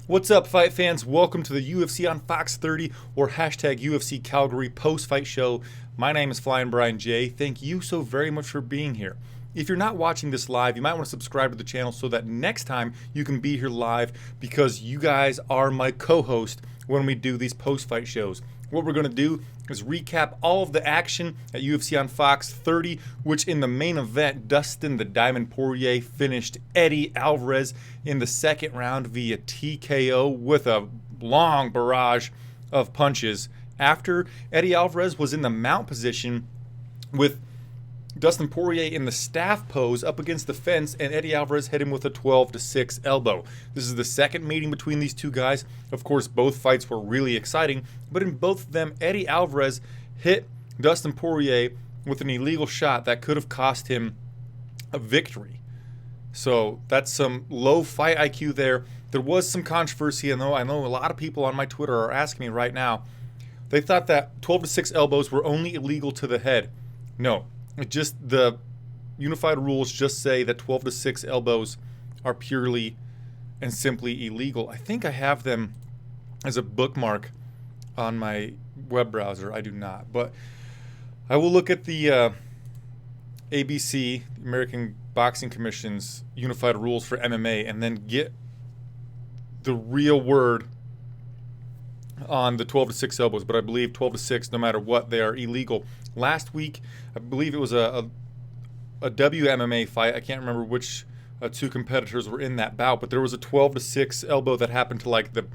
What's up, fight fans? Welcome to the UFC on Fox 30 or hashtag UFC Calgary post-fight show. My name is Flying Brian J. Thank you so very much for being here. If you're not watching this live, you might want to subscribe to the channel so that next time you can be here live because you guys are my co-host when we do these post-fight shows. What we're going to do is recap all of the action at UFC on Fox 30, which in the main event, Dustin the Diamond Poirier finished Eddie Alvarez in the second round via TKO with a long barrage of punches after Eddie Alvarez was in the mount position with Dustin Poirier in the staff pose up against the fence, and Eddie Alvarez hit him with a 12-6 elbow. This is the second meeting between these two guys. Of course, both fights were really exciting, but in both of them, Eddie Alvarez hit Dustin Poirier with an illegal shot that could have cost him a victory. So that's some low fight IQ there. There was some controversy, and I know a lot of people on my Twitter are asking me right now. They thought that 12-6 elbows were only illegal to the head. No. Just the unified rules just say that 12-6 elbows are purely and simply illegal. I think I have them as a bookmark on my web browser. I do not, but I will look at the ABC, American Boxing Commission's unified rules for MMA, and then get the real word on the 12-6 elbows. But I believe 12-6, no matter what, they are illegal. Last week, I believe it was a WMMA fight. I can't remember which two competitors were in that bout, but there was a 12-6 elbow that happened to like the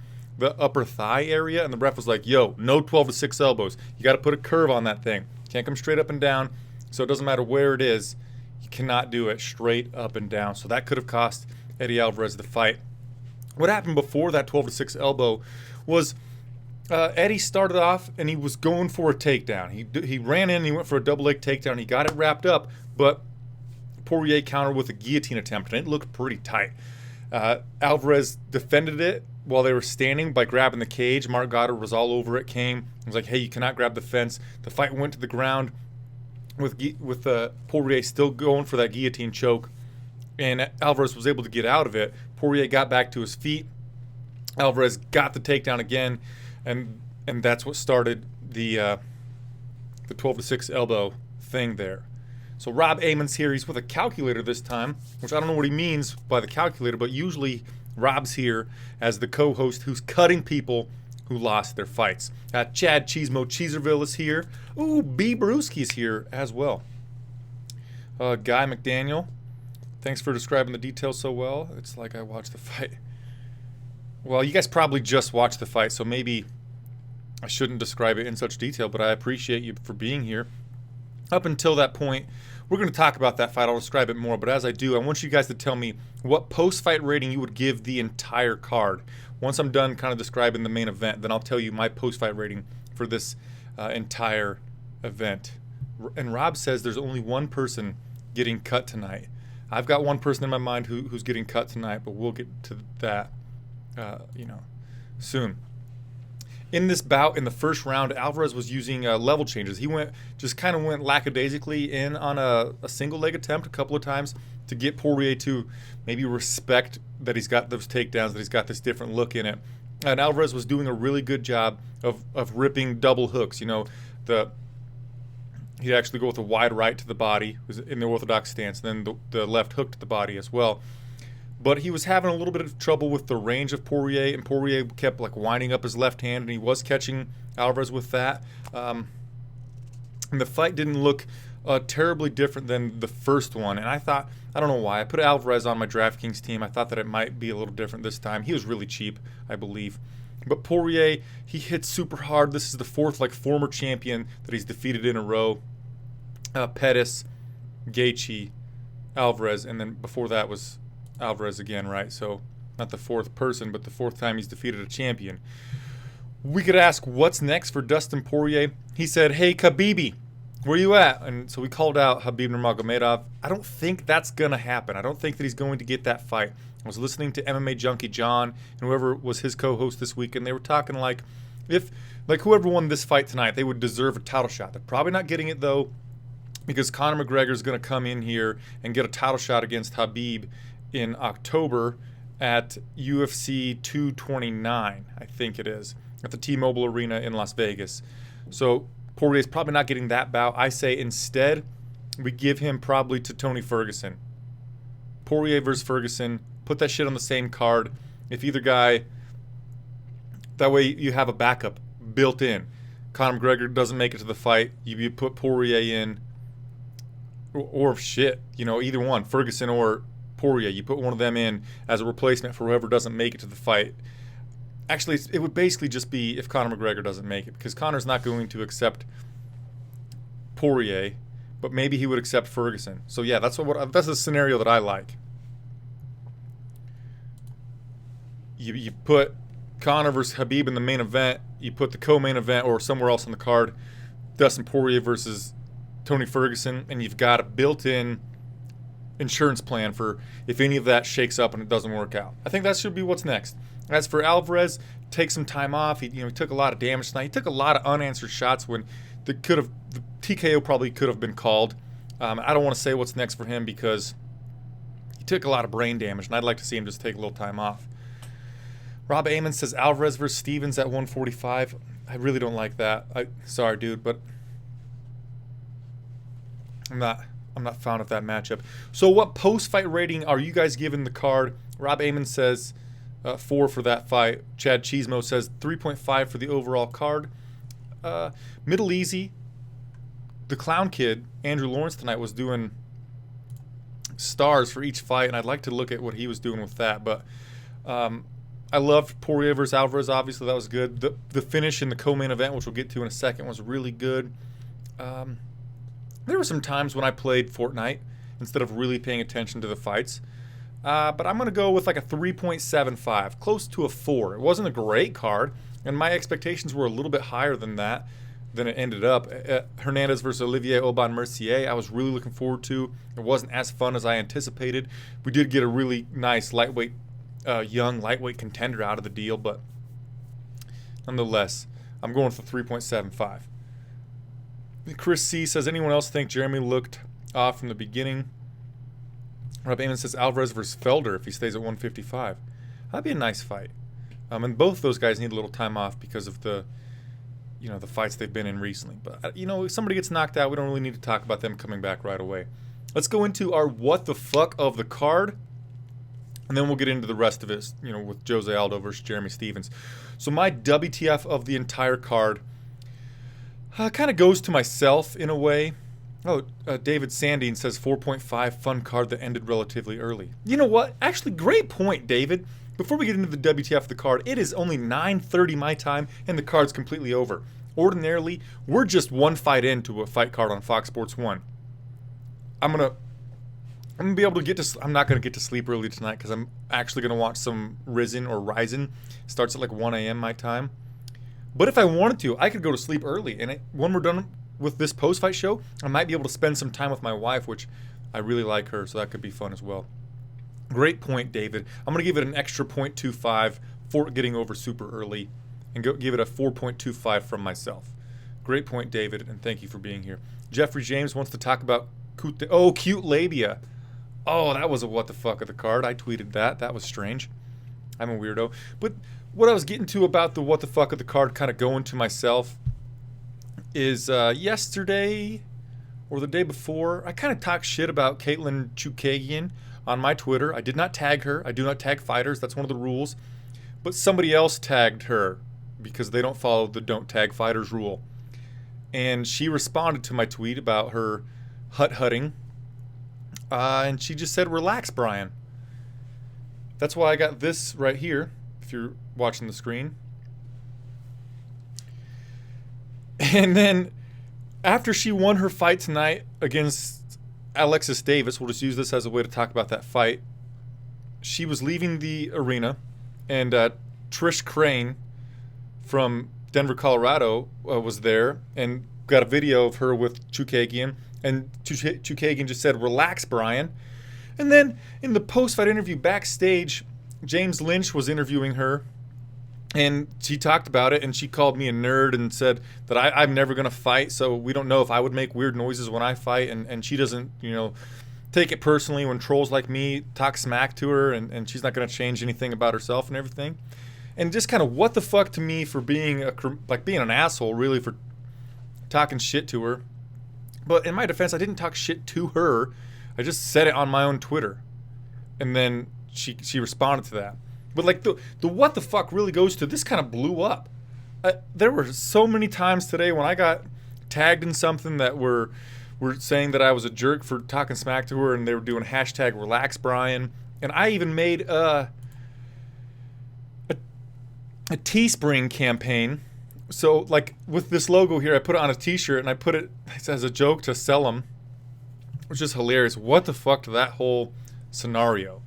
upper thigh area, and the ref was like, yo, no 12-6 elbows. You got to put a curve on that thing. Can't come straight up and down, so it doesn't matter where it is. You cannot do it straight up and down. So that could have cost Eddie Alvarez the fight. What happened before that 12-6 elbow was Eddie started off and he was going for a takedown. He ran in and he went for a double leg takedown. He got it wrapped up, but Poirier countered with a guillotine attempt, and it looked pretty tight. Alvarez defended it while they were standing by grabbing the cage. Mark Goddard was all over it. Came, was like, hey, you cannot grab the fence. The fight went to the ground with Poirier still going for that guillotine choke, and Alvarez was able to get out of it. Poirier got back to his feet. Alvarez got the takedown again. And that's what started the 12-6 elbow thing there. So Rob Amon's here. He's with a calculator this time, which I don't know what he means by the calculator, but usually Rob's here as the co-host who's cutting people who lost their fights. Chad Cheesemo Cheeserville is here. Ooh, B. Brewski's here as well. Guy McDaniel, thanks for describing the details so well. It's like I watched the fight. Well, you guys probably just watched the fight, so maybe I shouldn't describe it in such detail, but I appreciate you for being here. Up until that point, we're going to talk about that fight. I'll describe it more, but as I do, I want you guys to tell me what post-fight rating you would give the entire card. Once I'm done kind of describing the main event, then I'll tell you my post-fight rating for this entire event. And Rob says there's only one person getting cut tonight. I've got one person in my mind who's getting cut tonight, but we'll get to that soon. In this bout, in the first round, Alvarez was using level changes. He went lackadaisically in on a single leg attempt a couple of times to get Poirier to maybe respect that he's got those takedowns, that he's got this different look in it. And Alvarez was doing a really good job of ripping double hooks. He'd actually go with a wide right to the body, was in the orthodox stance, and then the left hook to the body as well. But he was having a little bit of trouble with the range of Poirier, and Poirier kept winding up his left hand, and he was catching Alvarez with that. And the fight didn't look terribly different than the first one. And I don't know why, I put Alvarez on my DraftKings team. I thought that it might be a little different this time. He was really cheap, I believe. But Poirier, he hit super hard. This is the fourth former champion that he's defeated in a row. Pettis, Gaethje, Alvarez, and then before that was Alvarez again, right? So not the fourth person, but the fourth time he's defeated a champion. We could ask what's next for Dustin Poirier. He said, hey, Khabibi, where you at? And so we called out Khabib Nurmagomedov. I don't think that's going to happen. I don't think that he's going to get that fight. I was listening to MMA Junkie John and whoever was his co-host this week, and they were talking if whoever won this fight tonight, they would deserve a title shot. They're probably not getting it, though, because Conor McGregor is going to come in here and get a title shot against Khabib in October, at UFC 229, I think it is, at the T-Mobile Arena in Las Vegas. So Poirier's probably not getting that bout. I say instead we give him probably to Tony Ferguson. Poirier versus Ferguson. Put that shit on the same card. If either guy, that way you have a backup built in. Conor McGregor doesn't make it to the fight, you put Poirier in, or shit, either one, Ferguson or Poirier. You put one of them in as a replacement for whoever doesn't make it to the fight. Actually, it would basically just be if Conor McGregor doesn't make it, because Conor's not going to accept Poirier, but maybe he would accept Ferguson. So yeah, that's the scenario that I like. You put Conor versus Khabib in the main event. You put the co-main event or somewhere else on the card, Dustin Poirier versus Tony Ferguson, and you've got a built-in insurance plan for if any of that shakes up and it doesn't work out. I think that should be what's next. As for Alvarez, take some time off. He took a lot of damage tonight. He took a lot of unanswered shots when the TKO probably could have been called. I don't want to say what's next for him because he took a lot of brain damage, and I'd like to see him just take a little time off. Rob Amon says Alvarez versus Stevens at 145. I really don't like that. Sorry, dude, but I'm not fond of that matchup. So what post-fight rating are you guys giving the card? Rob Amon says 4 for that fight. Chad Cheesemo says 3.5 for the overall card. Middle easy. The Clown Kid, Andrew Lawrence, tonight was doing stars for each fight, and I'd like to look at what he was doing with that. But I loved Poirier versus Alvarez. Obviously, that was good. The finish in the co-main event, which we'll get to in a second, was really good. There were some times when I played Fortnite instead of really paying attention to the fights. But I'm going to go with like a 3.75, close to a 4. It wasn't a great card, and my expectations were a little bit higher than that, than it ended up. Hernandez versus Olivier Aubin-Mercier, I was really looking forward to. It wasn't as fun as I anticipated. We did get a really nice young lightweight contender out of the deal, but nonetheless, I'm going for 3.75. Chris C. says, anyone else think Jeremy looked off from the beginning? Rob Amon says Alvarez versus Felder if he stays at 155. That'd be a nice fight. And both those guys need a little time off because of the fights they've been in recently. But, if somebody gets knocked out, we don't really need to talk about them coming back right away. Let's go into our what the fuck of the card, and then we'll get into the rest of it, with Jose Aldo versus Jeremy Stephens. So my WTF of the entire card kind of goes to myself in a way. David Sandine says 4.5, fun card that ended relatively early. You know what? Actually, great point, David. Before we get into the WTF of the card, it is only 9:30 my time, and the card's completely over. Ordinarily, we're just one fight into a fight card on Fox Sports 1. I'm gonna be able to get to. I'm not gonna get to sleep early tonight because I'm actually gonna watch some Ryzen. Starts at like 1 a.m. my time. But if I wanted to, I could go to sleep early. And when we're done with this post-fight show, I might be able to spend some time with my wife, which I really like her, so that could be fun as well. Great point, David. I'm gonna give it an extra 0.25 for getting over super early, and give it a 4.25 from myself. Great point, David, and thank you for being here. Jeffrey James wants to talk about cute labia. Oh, that was a what the fuck of the card. I tweeted that. That was strange. I'm a weirdo. But what I was getting to about the what the fuck of the card, kind of going to myself, is yesterday or the day before, I kind of talked shit about Caitlin Chukagian on my Twitter. I did not tag her. I do not tag fighters. That's one of the rules. But somebody else tagged her because they don't follow the don't tag fighters rule. And she responded to my tweet about her hut-hutting. And she just said, relax, Brian. That's why I got this right here, if you're watching the screen. And then after she won her fight tonight against Alexis Davis, we'll just use this as a way to talk about that fight. She was leaving the arena, and Trish Crane from Denver, Colorado was there and got a video of her with Chukagian. And Chukagian just said, relax, Brian. And then in the post-fight interview backstage, James Lynch was interviewing her. And she talked about it, and she called me a nerd and said that I'm never going to fight, so we don't know if I would make weird noises when I fight. And she doesn't, take it personally when trolls like me talk smack to her, and she's not going to change anything about herself and everything. And just kind of what the fuck to me for being being an asshole, really, for talking shit to her. But in my defense, I didn't talk shit to her. I just said it on my own Twitter. And then she responded to that. But like the what the fuck really goes to, this kind of blew up. There were so many times today when I got tagged in something that were saying that I was a jerk for talking smack to her, and they were doing hashtag relax Brian. And I even made a Teespring campaign. So like with this logo here, I put it on a t-shirt and I put it as a joke to sell them, which is hilarious. What the fuck to that whole scenario?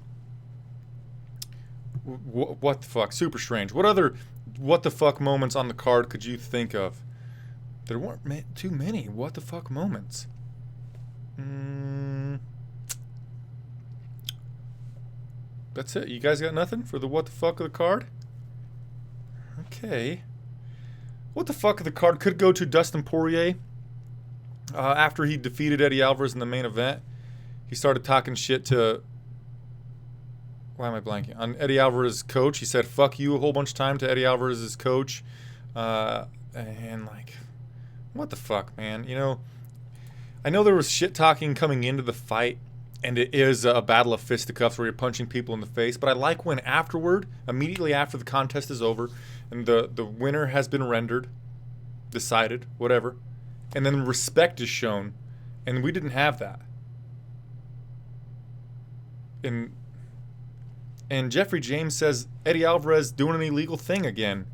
What the fuck? Super strange. What other what the fuck moments on the card could you think of? There weren't too many what the fuck moments. That's it. You guys got nothing for the what the fuck of the card? Okay. What the fuck of the card could go to Dustin Poirier. After he defeated Eddie Alvarez in the main event, he started talking shit to... Why am I blanking? On Eddie Alvarez's coach. He said, fuck you a whole bunch of time to Eddie Alvarez's coach. And like, what the fuck, man? You know, I know there was shit talking coming into the fight, and it is a battle of fisticuffs where you're punching people in the face. But I like when afterward, immediately after the contest is over, and the winner has been rendered, decided, whatever, and then respect is shown, and we didn't have that. And Jeffrey James says Eddie Alvarez doing an illegal thing again.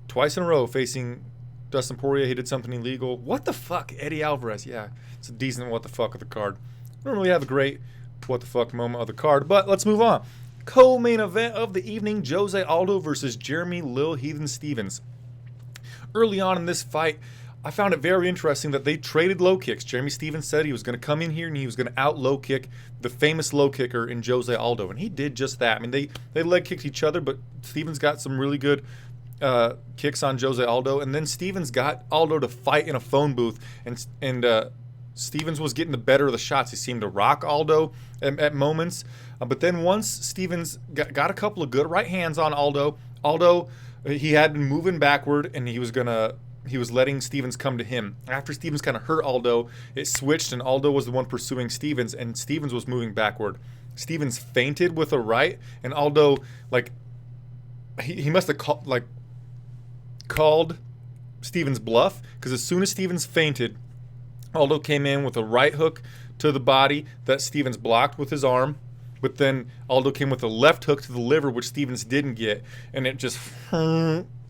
Twice in a row facing Dustin Poirier, he did something illegal. What the fuck, Eddie Alvarez? Yeah, it's a decent what the fuck of the card. I don't really have a great what the fuck moment of the card, but let's move on. Co-main event of the evening, Jose Aldo versus Jeremy Lil Heathen Stevens. Early on in this fight, I found it very interesting that they traded low kicks. Jeremy Stevens said he was going to come in here and he was going to out low kick the famous low kicker in Jose Aldo, and he did just that. I mean, they leg kicked each other, but Stevens got some really good kicks on Jose Aldo, and then Stevens got Aldo to fight in a phone booth, and Stevens was getting the better of the shots. He seemed to rock Aldo at moments, but then once Stevens got a couple of good right hands on Aldo, he had been moving backward, and he was letting Stevens come to him. After Stevens kind of hurt Aldo, it switched, and Aldo was the one pursuing Stevens, and Stevens was moving backward. Stevens feinted with a right, and Aldo, like, he must have called Stevens' bluff, because as soon as Stevens feinted, Aldo came in with a right hook to the body that Stevens blocked with his arm, but then Aldo came with a left hook to the liver, which Stevens didn't get, and it just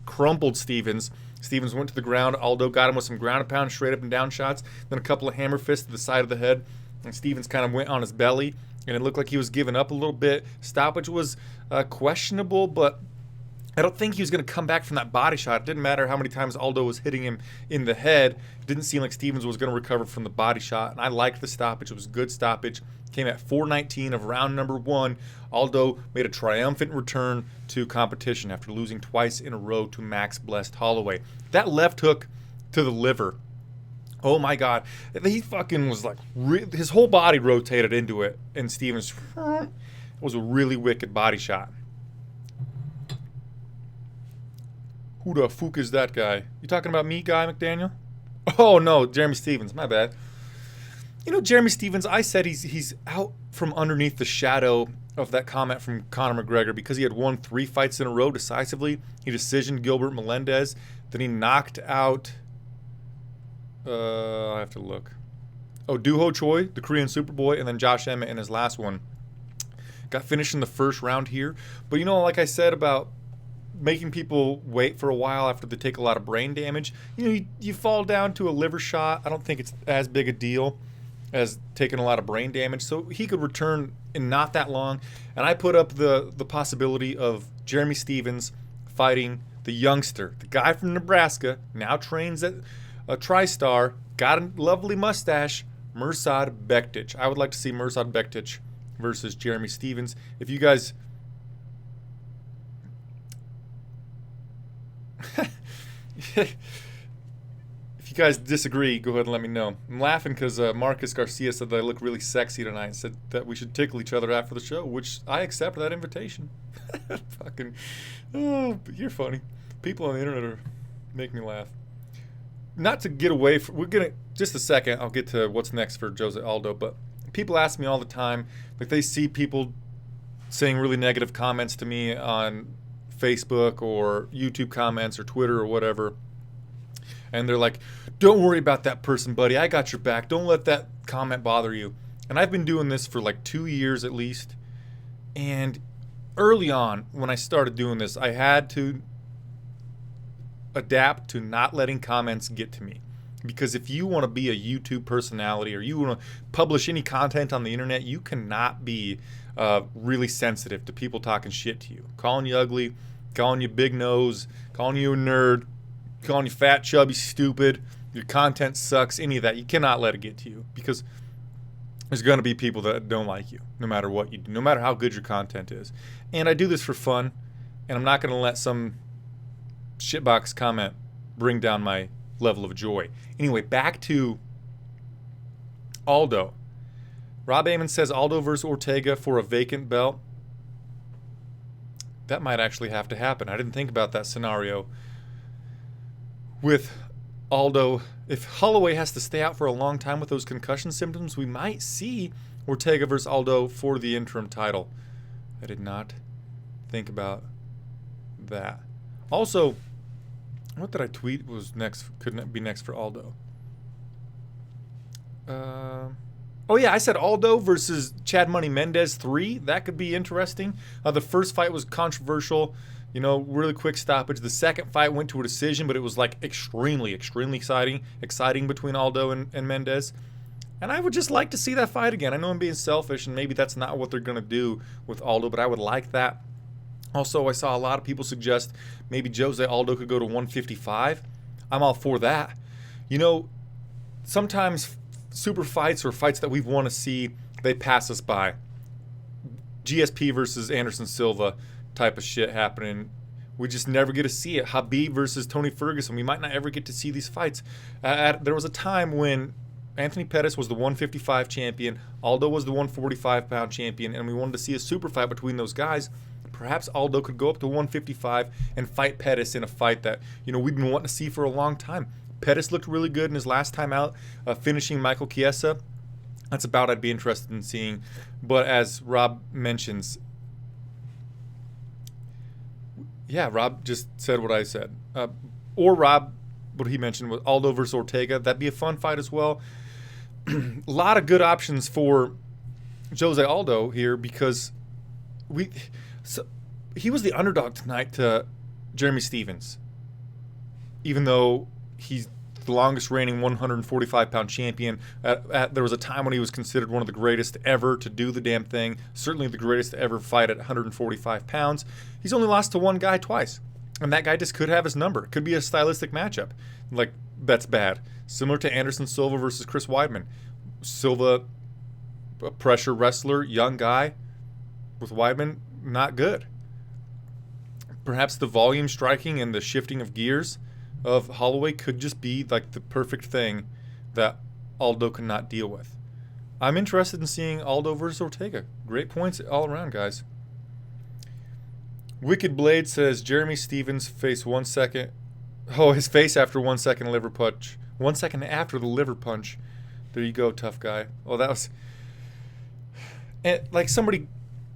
crumpled Stevens. Stevens went to the ground. Aldo got him with some ground and pound, straight up and down shots, then a couple of hammer fists to the side of the head, and Stevens kind of went on his belly, and it looked like he was giving up a little bit. Stoppage was questionable, but I don't think he was going to come back from that body shot. It didn't matter how many times Aldo was hitting him in the head. It didn't seem like Stevens was going to recover from the body shot, and I liked the stoppage. It was a good stoppage. Came at 4:19 of round number 1. Aldo made a triumphant return to competition after losing twice in a row to Max Blessed Holloway. That left hook to the liver, oh my God. He fucking was like, his whole body rotated into it, and Stevens, it was a really wicked body shot. Who the fuck is that guy? You talking about me, Guy McDaniel? Oh no, Jeremy Stevens, my bad. You know, Jeremy Stevens, I said he's out from underneath the shadow of that comment from Conor McGregor because he had won 3 fights in a row decisively. He decisioned Gilbert Melendez. Then he knocked out, I have to look. Oh, Doo-Ho Choi, the Korean Superboy, and then Josh Emmett in his last one. Got finished in the first round here. But you know, like I said about making people wait for a while after they take a lot of brain damage, you know, you fall down to a liver shot. I don't think it's as big a deal as taking a lot of brain damage, so he could return in not that long. And I put up the possibility of Jeremy Stevens fighting the youngster, the guy from Nebraska, now trains at a TriStar, got a lovely mustache, Mirsad Bektic. I would like to see Mirsad Bektic versus Jeremy Stevens. If you guys you guys disagree, go ahead and let me know. I'm laughing because Marcus Garcia said that I look really sexy tonight and said that we should tickle each other after the show, which I accept that invitation. Fucking, oh, you're funny. People on the internet are make me laugh. Not to get away from, we're gonna, just a second, I'll get to what's next for Jose Aldo, but people ask me all the time, like they see people saying really negative comments to me on Facebook or YouTube comments or Twitter or whatever. And they're like, don't worry about that person, buddy. I got your back. Don't let that comment bother you. And I've been doing this for like 2 years at least. And early on, when I started doing this, I had to adapt to not letting comments get to me. Because if you want to be a YouTube personality or you want to publish any content on the internet, you cannot be really sensitive to people talking shit to you. Calling you ugly, calling you big nose, calling you a nerd, calling you fat, chubby, stupid, your content sucks, any of that. You cannot let it get to you because there's going to be people that don't like you no matter what you do, no matter how good your content is. And I do this for fun, and I'm not going to let some shitbox comment bring down my level of joy. Anyway, back to Aldo. Rob Amon says Aldo versus Ortega for a vacant belt. That might actually have to happen. I didn't think about that scenario. With Aldo, if Holloway has to stay out for a long time with those concussion symptoms, we might see Ortega versus Aldo for the interim title. I did not think about that. Also, what did I tweet was next? Couldn't be next for Aldo? Oh yeah, I said Aldo versus Chad Money Mendez 3. That could be interesting. The first fight was controversial. You know, really quick stoppage. The second fight went to a decision, but it was like extremely exciting between Aldo and Mendez. And I would just like to see that fight again. I know I'm being selfish, and maybe that's not what they're going to do with Aldo, but I would like that. Also, I saw a lot of people suggest maybe Jose Aldo could go to 155. I'm all for that. You know, sometimes super fights or fights that we want to see, they pass us by. GSP versus Anderson Silva type of shit happening. We just never get to see it. Khabib versus Tony Ferguson. We might not ever get to see these fights. There was a time when Anthony Pettis was the 155 champion, Aldo was the 145-pound champion, and we wanted to see a super fight between those guys. Perhaps Aldo could go up to 155 and fight Pettis in a fight that, you know, we've been wanting to see for a long time. Pettis looked really good in his last time out, finishing Michael Chiesa. That's about I'd be interested in seeing. But as Rob mentions, yeah, Rob just said what I said. Or Rob, what he mentioned was Aldo versus Ortega. That'd be a fun fight as well. A lot of good options for Jose Aldo here because he was the underdog tonight to Jeremy Stephens. Even though he's the longest reigning 145-pound champion. There was a time when he was considered one of the greatest ever to do the damn thing. Certainly the greatest to ever fight at 145 pounds. He's only lost to one guy twice. And that guy just could have his number. It could be a stylistic matchup. Like, that's bad. Similar to Anderson Silva versus Chris Weidman. Silva, a pressure wrestler, young guy. With Weidman, not good. Perhaps the volume striking and the shifting of gears of Holloway could just be like the perfect thing that Aldo could not deal with. I'm interested in seeing Aldo versus Ortega. Great points all around, guys. Wicked Blade says Jeremy Stephens face 1 second. Oh, his face after 1 second liver punch. 1 second after the liver punch. There you go, tough guy. Oh, that was... And like somebody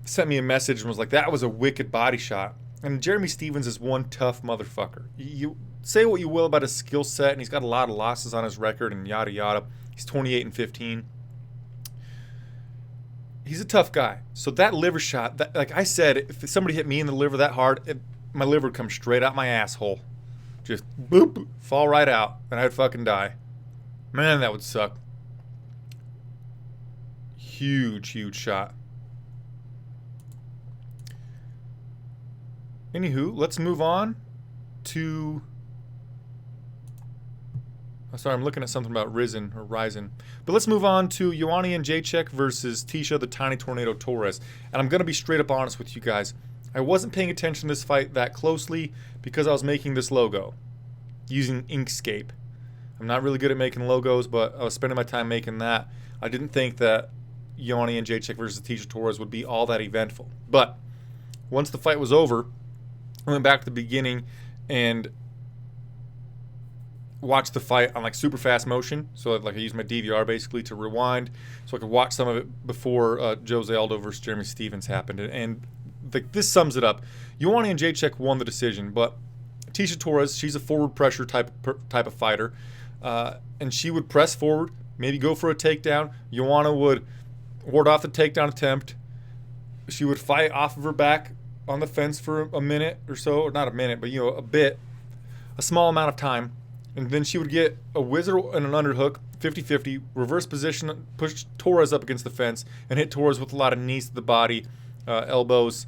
sent me a message and was like, that was a wicked body shot. And Jeremy Stephens is one tough motherfucker. You say what you will about his skill set, and he's got a lot of losses on his record and yada yada. He's 28-15. He's a tough guy. So that liver shot, that, like I said, if somebody hit me in the liver that hard, my liver would come straight out my asshole. Just boop, fall right out, and I'd fucking die. Man, that would suck. Huge, huge shot. Anywho, let's move on to... Oh, sorry, I'm looking at something about Ryzen. But let's move on to Joanna Jędrzejczyk versus Tisha the Tiny Tornado Torres. And I'm going to be straight up honest with you guys. I wasn't paying attention to this fight that closely because I was making this logo using Inkscape. I'm not really good at making logos, but I was spending my time making that. I didn't think that Joanna Jędrzejczyk versus Tecia Torres would be all that eventful. But once the fight was over, I went back to the beginning and watched the fight on like super fast motion. So like I used my DVR basically to rewind so I could watch some of it before Jose Aldo versus Jeremy Stephens happened. And this sums it up. Joanna Jędrzejczyk won the decision, but Tecia Torres, she's a forward pressure type of fighter, and she would press forward, maybe go for a takedown. Joanna would ward off the takedown attempt. She would fight off of her back on the fence for a minute or so, or not a minute, but a small amount of time. And then she would get a whizzer and an underhook, 50-50, reverse position, push Torres up against the fence, and hit Torres with a lot of knees to the body, elbows,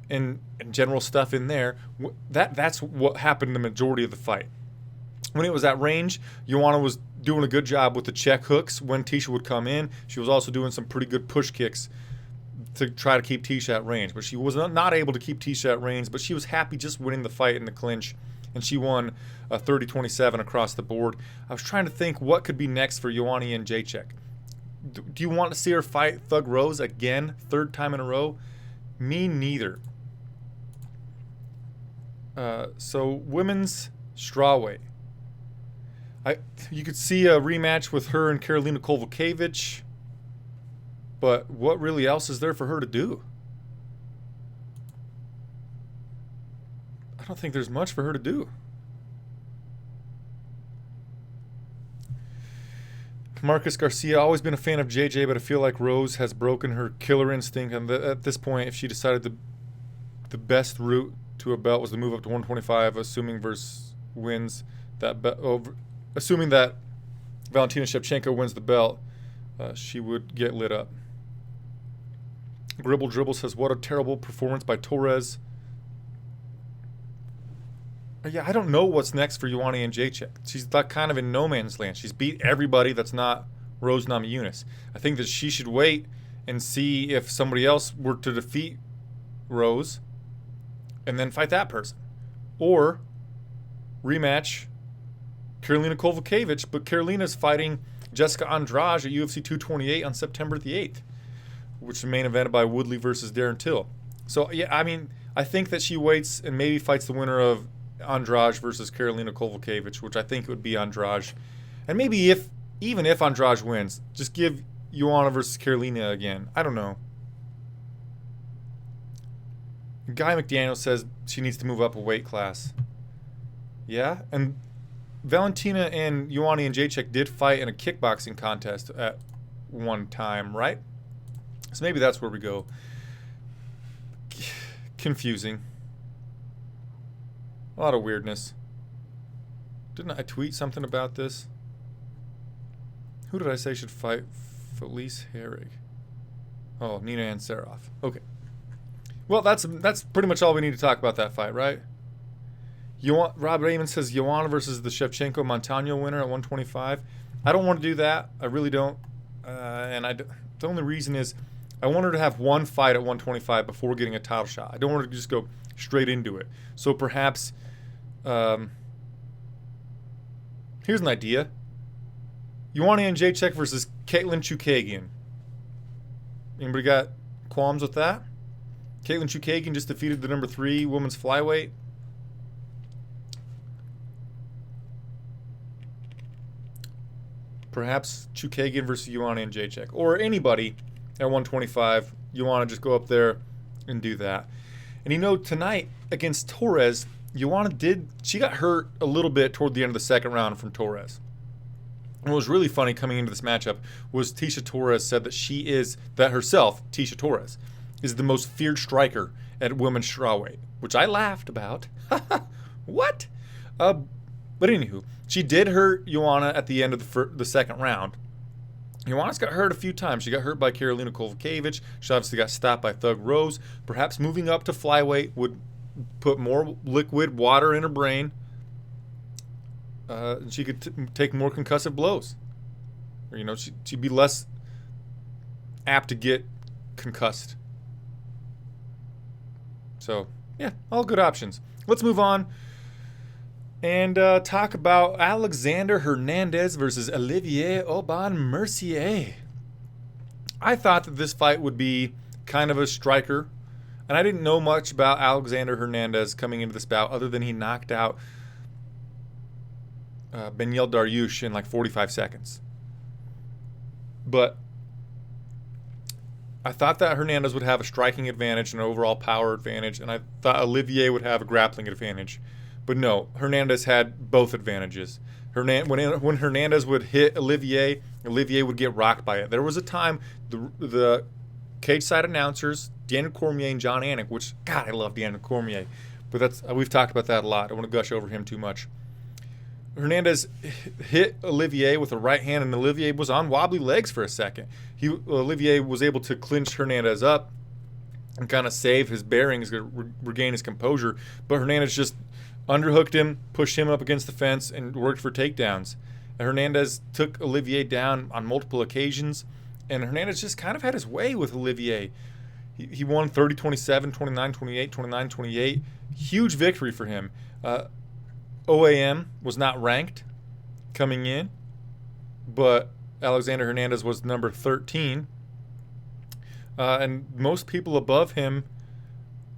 and general stuff in there. That's what happened the majority of the fight. When it was at range, Joanna was doing a good job with the check hooks when Tecia would come in. She was also doing some pretty good push kicks to try to keep Tecia at range. But she was not able to keep Tecia at range, but she was happy just winning the fight in the clinch. And she won 30-27 across the board. I was trying to think what could be next for Joanna Jędrzejczyk. Do you want to see her fight Thug Rose again, third time in a row? Me neither. So women's strawweight. You could see a rematch with her and Karolina Kowalkiewicz, but what really else is there for her to do? I don't think there's much for her to do. Marcus Garcia, always been a fan of JJ, but I feel like Rose has broken her killer instinct. And at this point, if she decided the best route to a belt was to move up to 125, assuming assuming that Valentina Shevchenko wins the belt, she would get lit up. Gribble Dribble says, what a terrible performance by Torres. Yeah, I don't know what's next for Joanna Jędrzejczyk. She's like kind of in no man's land. She's beat everybody that's not Rose Namajunas. I think that she should wait and see if somebody else were to defeat Rose and then fight that person. Or rematch Karolina Kowalkiewicz, but Karolina's fighting Jessica Andrade at UFC 228 on September the 8th, which is main evented by Woodley versus Darren Till. So, yeah, I mean, I think that she waits and maybe fights the winner of Andrade versus Karolina Kowalkiewicz, which I think would be Andrade. And maybe even if Andrade wins, just give Joanna versus Karolina again. I don't know. Guy McDaniel says she needs to move up a weight class. Yeah, and Valentina and Joanna Jędrzejczyk did fight in a kickboxing contest at one time, right? So maybe that's where we go. Confusing. A lot of weirdness. Didn't I tweet something about this? Who did I say should fight Felice Herrig? Oh, Nina Ansaroff. Okay. Well, that's pretty much all we need to talk about that fight, right? Rob Raymond says Joanna versus the Shevchenko Montano winner at 125. I don't want to do that. I really don't. The only reason is I want her to have one fight at 125 before getting a title shot. I don't want her to just go straight into it. So perhaps, here's an idea. Joanna Jędrzejczyk versus Caitlin Chookagian. Anybody got qualms with that? Caitlin Chookagian just defeated the number 3 women's flyweight. Perhaps Chookagian versus Joanna Jędrzejczyk. Or anybody at 125. You want to just go up there and do that. And tonight against Torres, Joanna she got hurt a little bit toward the end of the second round from Torres. And what was really funny coming into this matchup was Tecia Torres said that Tecia Torres, is the most feared striker at women's strawweight, which I laughed about. What? But anywho, she did hurt Joanna at the end of the second round. Joanna's got hurt a few times. She got hurt by Karolina Kowalkiewicz. She obviously got stopped by Thug Rose. Perhaps moving up to flyweight would put more liquid water in her brain. And she could take more concussive blows. Or, she'd be less apt to get concussed. So, yeah, all good options. Let's move on. and talk about Alexander Hernandez versus Olivier Aubin-Mercier. I thought that this fight would be kind of a striker, and I didn't know much about Alexander Hernandez coming into this bout other than he knocked out Benyil Dariush in like 45 seconds. But I thought that Hernandez would have a striking advantage and an overall power advantage, and I thought Olivier would have a grappling advantage. But no, Hernandez had both advantages. When Hernandez would hit Olivier, Olivier would get rocked by it. There was a time the cage side announcers, Daniel Cormier and John Anik, which, God, I love Daniel Cormier, but we've talked about that a lot. I don't want to gush over him too much. Hernandez hit Olivier with a right hand, and Olivier was on wobbly legs for a second. Olivier was able to clinch Hernandez up and kind of save his bearings, regain his composure, but Hernandez just underhooked him, pushed him up against the fence, and worked for takedowns. And Hernandez took Olivier down on multiple occasions, and Hernandez just kind of had his way with Olivier. He won 30-27, 29-28, 29-28. Huge victory for him. OAM was not ranked coming in, but Alexander Hernandez was number 13. And most people above him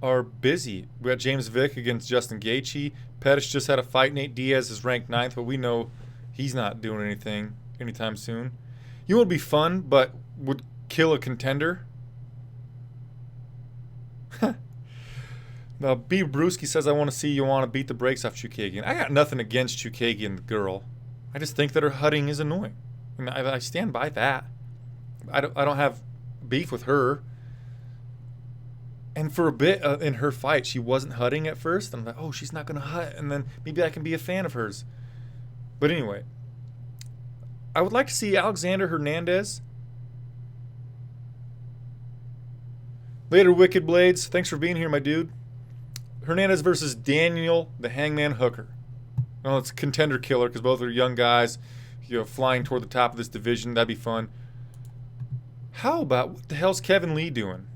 are busy. We got James Vick against Justin Gaethje. Pettis just had a fight. Nate Diaz is ranked 9th, but we know he's not doing anything anytime soon. You know what would be fun, but would kill a contender? Now, B. Brewski says, I want to see Joanna beat the brakes off Chookagian. I got nothing against Chookagian, the girl. I just think that her hutting is annoying. And I stand by that. I don't have beef with her. And for a bit in her fight, she wasn't hutting at first. I'm like, oh, she's not going to hut. And then maybe I can be a fan of hers. But anyway, I would like to see Alexander Hernandez. Later, Wicked Blades. Thanks for being here, my dude. Hernandez versus Daniel the Hangman Hooker. Well, it's a contender killer because both are young guys, flying toward the top of this division. That'd be fun. How about, what the hell's Kevin Lee doing?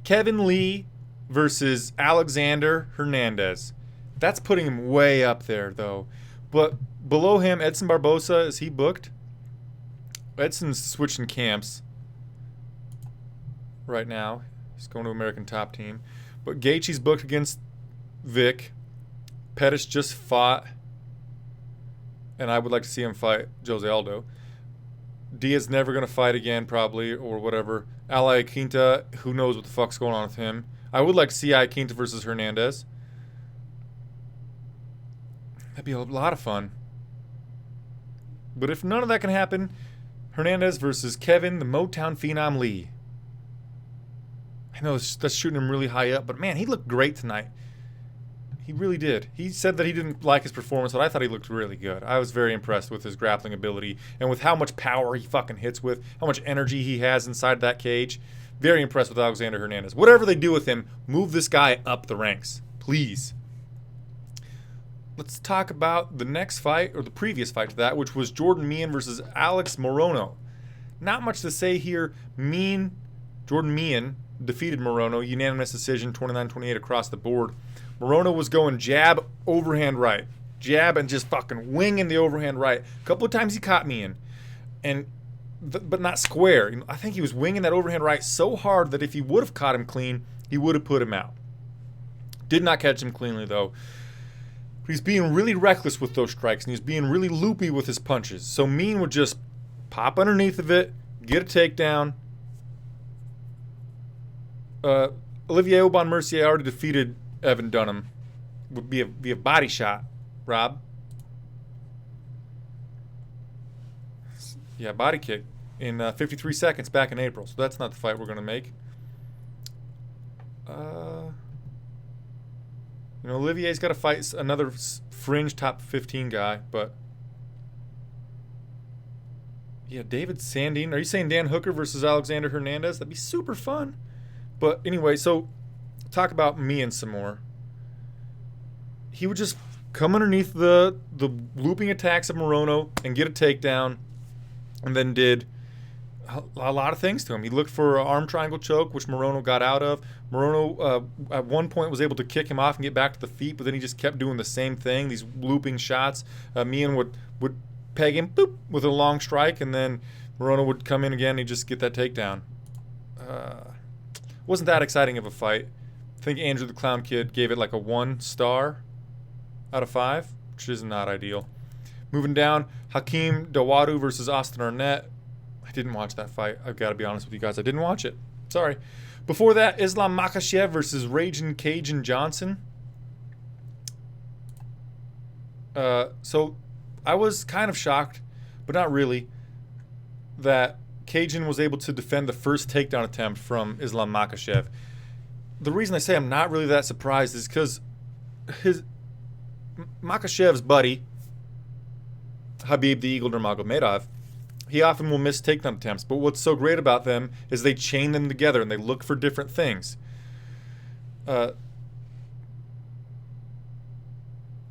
Kevin Lee versus Alexander Hernandez. That's putting him way up there, though. But below him, Edson Barbosa, is he booked? Edson's switching camps right now. He's going to American Top Team. But Gaethje's booked against Vic. Pettis just fought. And I would like to see him fight Jose Aldo. Diaz never going to fight again, probably, or whatever. Ali Quinta, who knows what the fuck's going on with him. I would like to see Quinta versus Hernandez. That'd be a lot of fun. But if none of that can happen, Hernandez versus Kevin, the Motown Phenom Lee. I know that's shooting him really high up, but man, he looked great tonight. He really did. He said that he didn't like his performance, but I thought he looked really good. I was very impressed with his grappling ability and with how much power he fucking hits with, how much energy he has inside that cage. Very impressed with Alexander Hernandez. Whatever they do with him, move this guy up the ranks, please. Let's talk about the next fight, or the previous fight to that, which was Jordan Meehan versus Alex Morono. Not much to say here. Jordan Meehan defeated Morono, unanimous decision, 29-28 across the board. Morono was going jab, overhand right. Jab and just fucking winging the overhand right. A couple of times he caught Meehan, but not square. I think he was winging that overhand right so hard that if he would have caught him clean, he would have put him out. Did not catch him cleanly, though. He's being really reckless with those strikes, and he's being really loopy with his punches. So Meehan would just pop underneath of it, get a takedown. Olivier Aubin-Mercier already defeated Evan Dunham. Would be a body shot, Rob. Yeah, body kick in 53 seconds back in April. So that's not the fight we're going to make. Olivier's got to fight another fringe top 15 guy, but yeah, David Sandine. Are you saying Dan Hooker versus Alexander Hernandez? That'd be super fun. But anyway, so talk about Meehan some more. He would just come underneath the looping attacks of Morono and get a takedown, and then did a lot of things to him. He looked for an arm triangle choke, which Morono got out of. Morono at one point was able to kick him off and get back to the feet, but then he just kept doing the same thing, these looping shots. Mian would peg him boop, with a long strike, and then Morono would come in again and he'd just get that takedown. Wasn't that exciting of a fight. I think Andrew the Clown Kid gave it like a 1 star out of 5, which is not ideal. Moving down, Hakeem Dawodu versus Austin Arnett. I didn't watch that fight. I've got to be honest with you guys. I didn't watch it. Sorry. Before that, Islam Makhachev versus Raging Cajun Johnson. So I was kind of shocked, but not really, that Cajun was able to defend the first takedown attempt from Islam Makhachev. The reason I say I'm not really that surprised is because Makhachev's buddy, Habib the Eagle Nurmagomedov, he often will miss takedown attempts, but what's so great about them is they chain them together and they look for different things.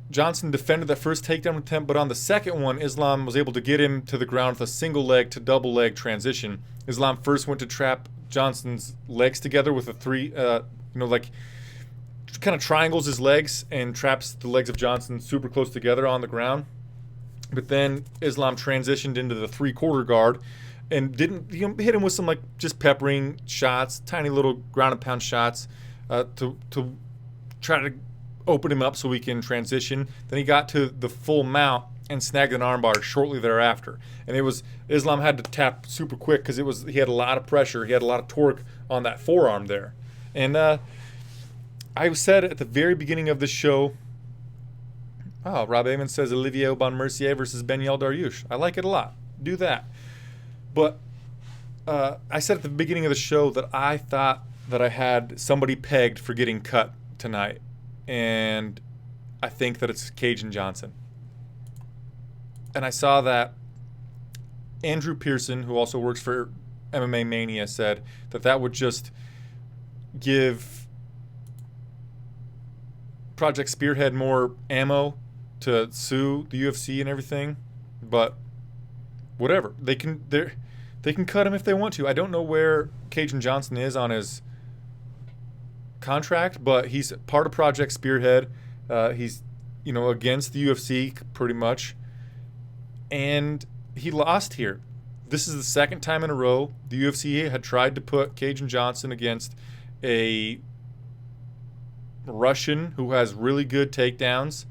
Johnson defended that first takedown attempt, but on the second one, Islam was able to get him to the ground with a single leg to double leg transition. Islam first went to trap Johnson's legs together with a three, like kind of triangles his legs and traps the legs of Johnson super close together on the ground. But then Islam transitioned into the 3/4 guard and didn't hit him with some like just peppering shots, tiny little ground and pound shots to try to open him up so he can transition. Then he got to the full mount and snagged an armbar shortly thereafter. And it was Islam had to tap super quick because he had a lot of pressure, he had a lot of torque on that forearm there. And I said at the very beginning of the show. Oh, Rob Amon says Olivier Aubin-Mercier versus Benyel Dariush. I like it a lot. Do that. But I said at the beginning of the show that I thought that I had somebody pegged for getting cut tonight. And I think that it's Cajun Johnson. And I saw that Andrew Pearson, who also works for MMA Mania, said that would just give Project Spearhead more ammo to sue the UFC and everything, but whatever. They can cut him if they want to. I don't know where Cajun Johnson is on his contract, but he's part of Project Spearhead. He's against the UFC pretty much, and he lost here. This is the second time in a row the UFC had tried to put Cajun Johnson against a Russian who has really good takedowns.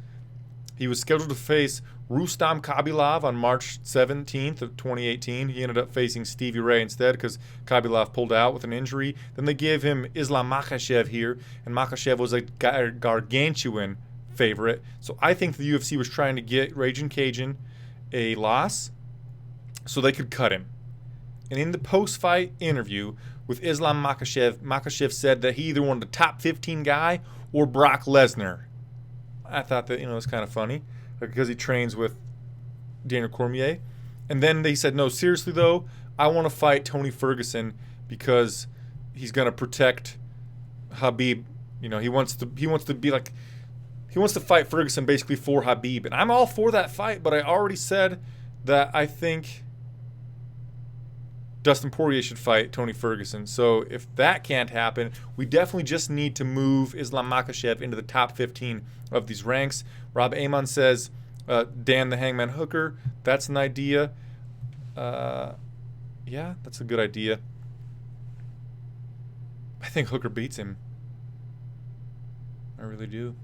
He was scheduled to face Rustam Khabilov on March 17th of 2018. He ended up facing Stevie Ray instead because Khabilov pulled out with an injury. Then they gave him Islam Makhachev here, and Makhachev was a gargantuan favorite. So I think the UFC was trying to get Raging Cajun a loss so they could cut him. And in the post-fight interview with Islam Makhachev, Makhachev said that he either wanted a top 15 guy or Brock Lesnar. I thought that, it was kind of funny because he trains with Daniel Cormier. And then they said, no, seriously though, I want to fight Tony Ferguson because he's going to protect Habib. He wants to fight Ferguson basically for Habib. And I'm all for that fight, but I already said that I think Dustin Poirier should fight Tony Ferguson. So if that can't happen, we definitely just need to move Islam Makhachev into the top 15 of these ranks. Rob Amon says Dan the Hangman Hooker. That's an idea. Yeah, that's a good idea. I think Hooker beats him. I really do.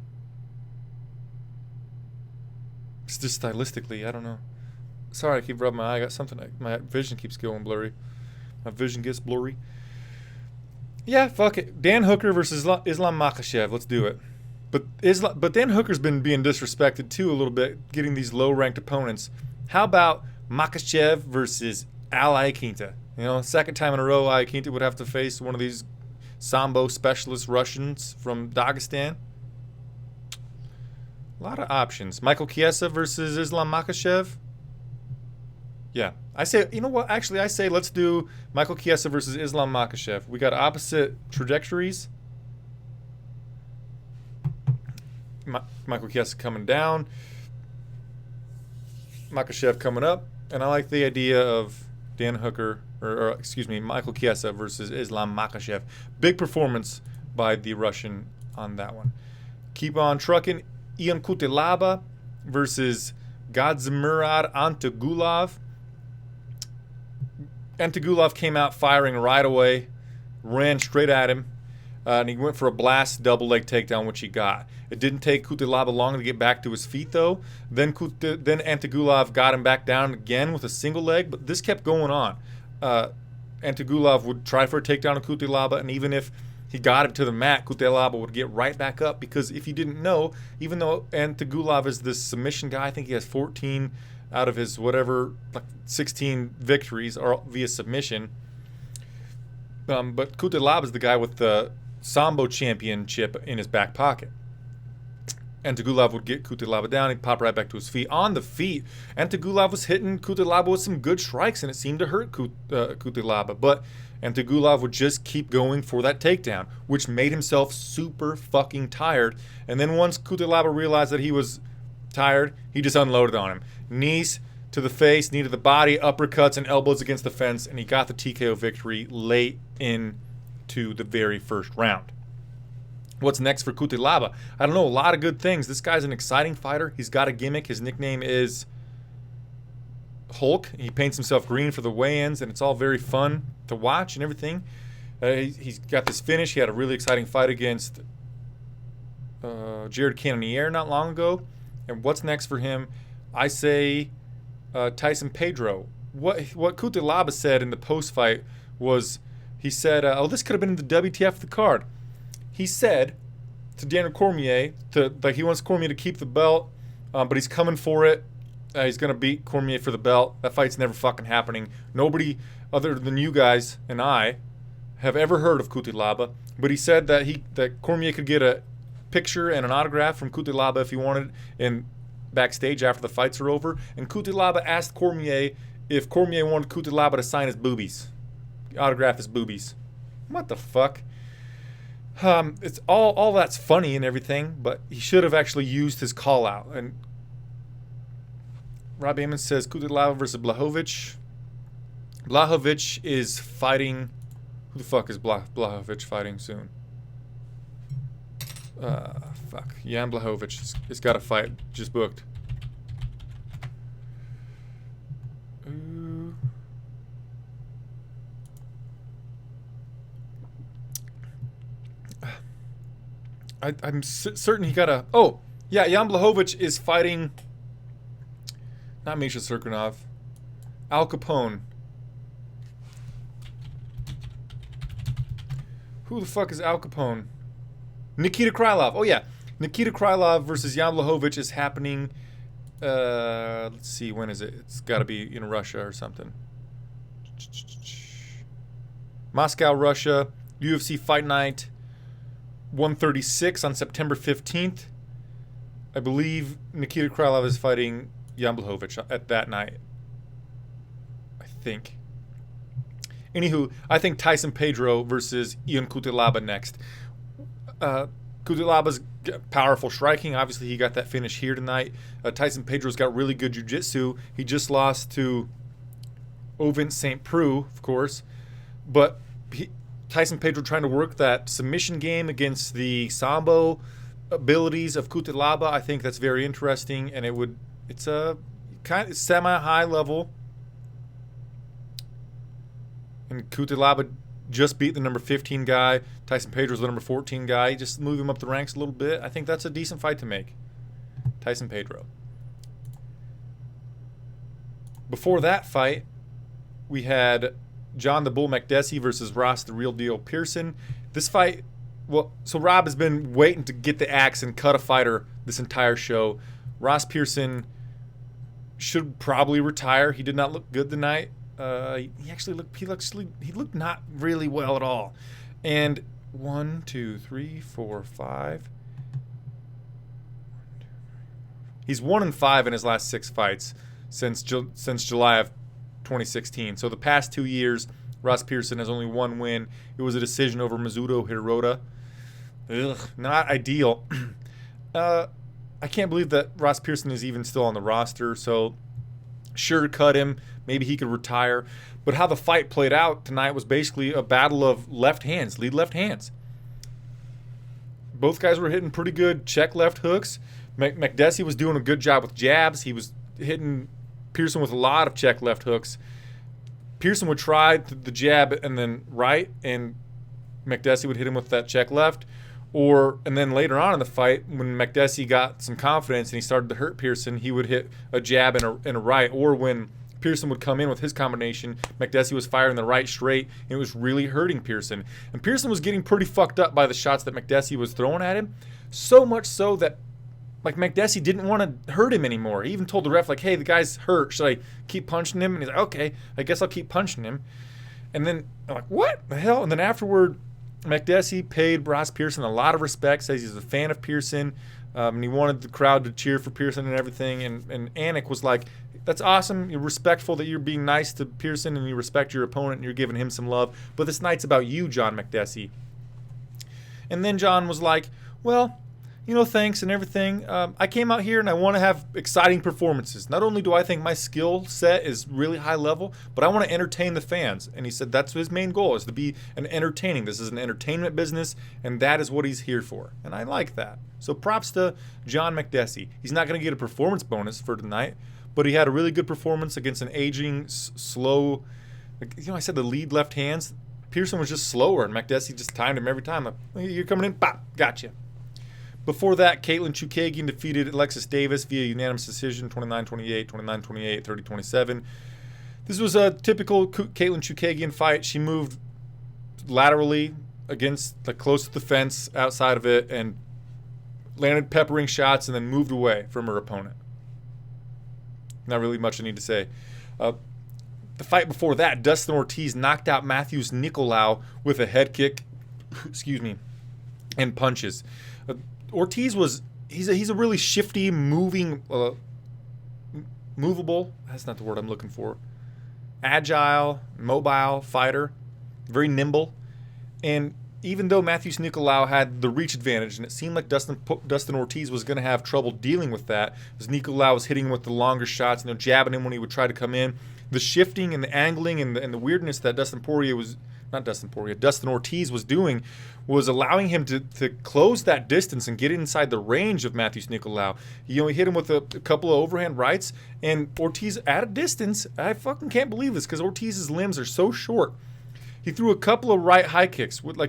It's just stylistically, I don't know. Sorry, I keep rubbing my eye. I got something. My vision keeps going blurry. My vision gets blurry. Yeah, fuck it. Dan Hooker versus Islam Makhachev. Let's do it. But Dan Hooker's been being disrespected too a little bit, getting these low-ranked opponents. How about Makhachev versus Al Iaquinta? Second time in a row, Iaquinta would have to face one of these Sambo specialist Russians from Dagestan. A lot of options. Michael Chiesa versus Islam Makhachev. Yeah. I say, what? Actually, I say let's do Michael Chiesa versus Islam Makhachev. We got opposite trajectories. Michael Chiesa coming down. Makhachev coming up. And I like the idea of Dan Hooker, or excuse me, Michael Chiesa versus Islam Makhachev. Big performance by the Russian on that one. Keep on trucking. Ion Cutelaba versus Gadzimurad Antagulov. Antagulov came out firing right away, ran straight at him, and he went for a blast double leg takedown, which he got. It didn't take Cutelaba long to get back to his feet, though. Then Antagulov got him back down again with a single leg, but this kept going on. Antagulov would try for a takedown of Cutelaba, and even if he got him to the mat, Cutelaba would get right back up, because if you didn't know, even though Antagulov is this submission guy, I think he has 14 out of his whatever, like 16 victories are via submission. But Cutelaba is the guy with the Sambo championship in his back pocket. Antagulov would get Cutelaba down. He'd pop right back to his feet. On the feet, Antagulov was hitting Cutelaba with some good strikes, and it seemed to hurt Cutelaba. But Antagulov would just keep going for that takedown, which made himself super fucking tired. And then once Cutelaba realized that he was tired, he just unloaded on him. Knees to the face, knee to the body, uppercuts and elbows against the fence, and he got the TKO victory late into the very first round. What's next for Cutelaba? I don't know, a lot of good things. This guy's an exciting fighter. He's got a gimmick. His nickname is Hulk. He paints himself green for the weigh-ins, and it's all very fun to watch and everything. He's got this finish. He had a really exciting fight against Jared Cannonier not long ago. And what's next for him? I say Tyson Pedro. What Cutelaba said in the post-fight was, he said, this could have been in the WTF of the card. He said to Daniel Cormier that he wants Cormier to keep the belt, but he's coming for it. He's going to beat Cormier for the belt. That fight's never fucking happening. Nobody other than you guys and I have ever heard of Cutelaba, but he said that Cormier could get a picture and an autograph from Cutelaba if he wanted in backstage after the fights are over. And Cutelaba asked Cormier if Cormier wanted Cutelaba to sign his boobies, autograph his boobies. What the fuck? It's all that's funny and everything, but he should have actually used his call out. And Rob Amon says Cutelaba versus Blachowicz. Blachowicz is fighting. Who the fuck is Blachowicz fighting soon? Jan Blachowicz has got a fight just booked. I'm certain he got a... Oh, yeah, Jan Blachowicz is fighting... Not Misha Serkinov. Al Capone. Who the fuck is Al Capone? Nikita Krylov. Oh, yeah. Nikita Krylov versus Jan Blachowicz is happening... let's see, when is it? It's got to be in Russia or something. Moscow, Russia. UFC Fight Night 136 on September 15th. I believe Nikita Krylov is fighting Jan Blachowicz at that night. I think. Anywho, I think Tyson Pedro versus Ion Cutelaba next. Cutelaba's powerful striking. Obviously, he got that finish here tonight. Tyson Pedro's got really good jiu-jitsu. He just lost to Ovin St. Preux, of course. But Tyson Pedro trying to work that submission game against the Sambo abilities of Cutelaba. I think that's very interesting, and it's a kind of semi-high level. And Cutelaba just beat the number 15 guy. Tyson Pedro's the number 14 guy. Just move him up the ranks a little bit. I think that's a decent fight to make. Tyson Pedro. Before that fight, we had John the Bull Makdessi versus Ross the Real Deal Pearson. This fight, so Rob has been waiting to get the axe and cut a fighter this entire show. Ross Pearson should probably retire. He did not look good tonight. He looked not really well at all. And 1, 2, 3, 4, 5. He's 1-5 in his last 6 fights since July of 2016. So the past 2 years, Ross Pearson has only one win. It was a decision over Mizuto Hirota. Not ideal. I can't believe that Ross Pearson is even still on the roster. So Sure, cut him. Maybe he could retire. But how the fight played out tonight was basically a battle of left hands, lead left hands. Both guys were hitting pretty good check left hooks. Makdessi was doing a good job with jabs. He was hitting Pearson with a lot of check left hooks. Pearson would try the jab and then right, and Makdessi would hit him with that check left. And then later on in the fight, when Makdessi got some confidence and he started to hurt Pearson, he would hit a jab and a right. Or when Pearson would come in with his combination, Makdessi was firing the right straight, and it was really hurting Pearson. And Pearson was getting pretty fucked up by the shots that Makdessi was throwing at him, so much so that Makdessi didn't want to hurt him anymore. He even told the ref, hey, the guy's hurt. Should I keep punching him? And he's like, okay, I guess I'll keep punching him. And then I'm like, what the hell? And then afterward, Makdessi paid Ross Pearson a lot of respect, says he's a fan of Pearson, and he wanted the crowd to cheer for Pearson and everything. And Anik was like, that's awesome. You're respectful that you're being nice to Pearson and you respect your opponent and you're giving him some love. But this night's about you, John Makdessi. And then John was like, well, thanks and everything. I came out here and I want to have exciting performances. Not only do I think my skill set is really high level, but I want to entertain the fans. And he said that's his main goal, is to be an entertaining. This is an entertainment business, and that is what he's here for. And I like that. So props to John Makdessi. He's not going to get a performance bonus for tonight, but he had a really good performance against an aging, slow, I said the lead left hands. Pearson was just slower, and Makdessi just timed him every time. Like, you're coming in, pop, gotcha. Before that, Caitlin Chookagian defeated Alexis Davis via unanimous decision, 29-28, 29-28, 30-27. This was a typical Caitlin Chookagian fight. She moved laterally against, close to the fence, outside of it, and landed peppering shots and then moved away from her opponent. Not really much I need to say. The fight before that, Dustin Ortiz knocked out Matthews Nicolau with a head kick, and punches. Ortiz he's a really shifty, movable, that's not the word I'm looking for, agile, mobile fighter, very nimble. And even though Matthews Nicolau had the reach advantage, and it seemed like Dustin Ortiz was going to have trouble dealing with that, as Nicolau was hitting him with the longer shots, jabbing him when he would try to come in, the shifting and the angling and the weirdness that Dustin Ortiz was doing was allowing him to close that distance and get inside the range of Matthews Nicolau. He hit him with a couple of overhand rights, and Ortiz at a distance, I fucking can't believe this, because Ortiz's limbs are so short. He threw a couple of right high kicks. With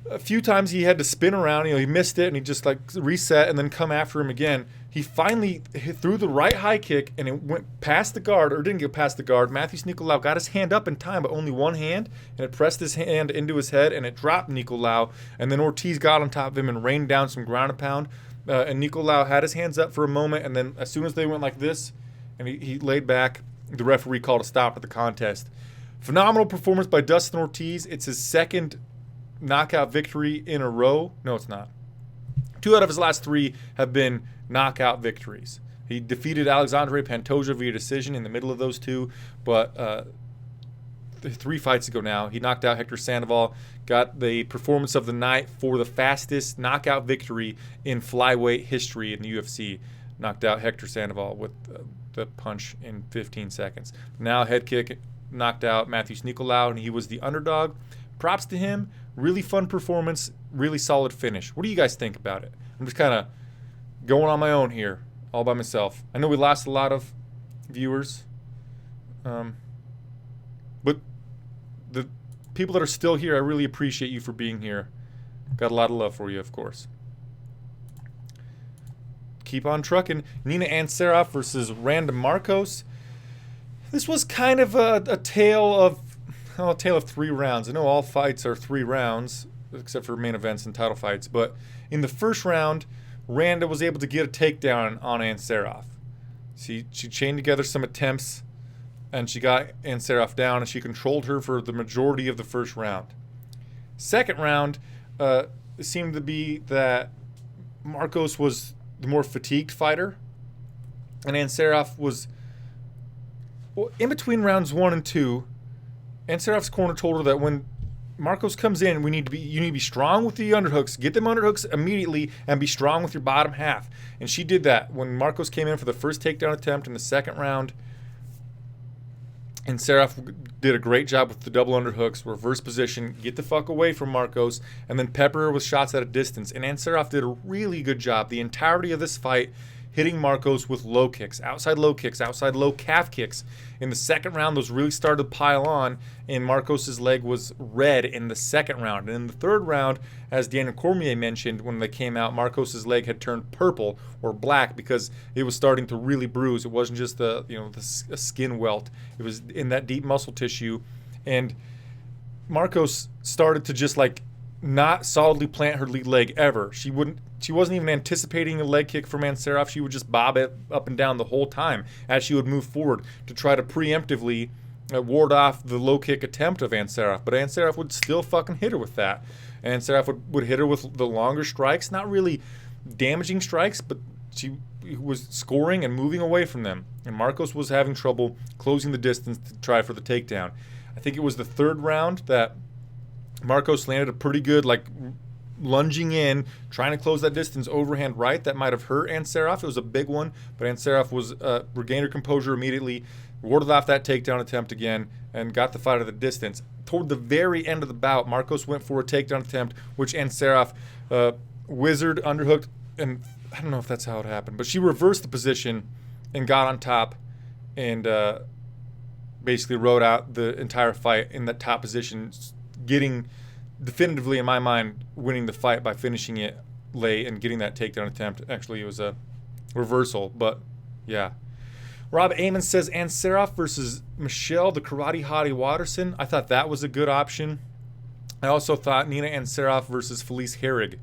a few times he had to spin around. He missed it, and he just reset and then come after him again. He finally threw the right high kick, and it went past the guard, or didn't get past the guard. Matthews Nicolau got his hand up in time, but only one hand, and it pressed his hand into his head, and it dropped Nicolau. And then Ortiz got on top of him and rained down some ground and pound. And Nicolau had his hands up for a moment, and then as soon as they went like this, and he laid back, the referee called a stop at the contest. Phenomenal performance by Dustin Ortiz. It's his second knockout victory in a row. No, it's not. 2 out of his last 3 have been knockout victories. He defeated Alexandre Pantoja via decision in the middle of those 2, but 3 fights ago now, he knocked out Hector Sandoval, got the performance of the night for the fastest knockout victory in flyweight history in the UFC. Knocked out Hector Sandoval with the punch in 15 seconds. Now head kick, knocked out Matthews Nicolau, and he was the underdog. Props to him. Really fun performance. Really solid finish. What do you guys think about it? I'm just kind of going on my own here, all by myself. I know we lost a lot of viewers, but the people that are still here, I really appreciate you for being here. Got a lot of love for you, of course. Keep on trucking. Nina Ansaroff versus Randa Marcos. This was kind of a tale of 3 rounds. I know all fights are 3 rounds, except for main events and title fights. But in the first round, Randa was able to get a takedown on Ansaroff. She chained together some attempts, and she got Ansaroff down, and she controlled her for the majority of the first round. Second round, it seemed to be that Marcos was the more fatigued fighter, and Ansaroff was... Well, in between rounds 1 and 2, Ansaroff's corner told her that when Marcos comes in, you need to be strong with the underhooks. Get them underhooks immediately and be strong with your bottom half. And she did that. When Marcos came in for the first takedown attempt in the second round, And Seraph did a great job with the double underhooks, reverse position, get the fuck away from Marcos, and then pepper her with shots at a distance. And Seraph did a really good job the entirety of this fight, hitting Marcos with low kicks, outside low calf kicks. In the second round, those really started to pile on, and Marcos' leg was red in the second round. And in the third round, as Daniel Cormier mentioned when they came out, Marcos' leg had turned purple or black because it was starting to really bruise. It wasn't just a skin welt. It was in that deep muscle tissue. And Marcos started to just like not solidly plant her lead leg ever. She wasn't even anticipating a leg kick from Seraph. She would just bob it up and down the whole time as she would move forward to try to preemptively ward off the low kick attempt of Seraph. But Seraph would still fucking hit her with that. Seraph would hit her with the longer strikes, not really damaging strikes, but she was scoring and moving away from them. And Marcos was having trouble closing the distance to try for the takedown. I think it was the third round that Marcos landed a pretty good, like, lunging in, trying to close that distance, overhand right. That might have hurt Seraph. It was a big one, but Seraph regained her composure immediately, warded off that takedown attempt again, and got the fight at the distance. Toward the very end of the bout, Marcos went for a takedown attempt, which Seraph wizard, underhooked, and I don't know if that's how it happened, but she reversed the position and got on top and basically rode out the entire fight in that top position, getting definitively, in my mind, winning the fight by finishing it late and getting that takedown attempt. Actually, it was a reversal, but yeah. Rob Amon says Seraph versus Michelle, the Karate Hottie Watterson. I thought that was a good option. I also thought Nina Seraph versus Felice Herrig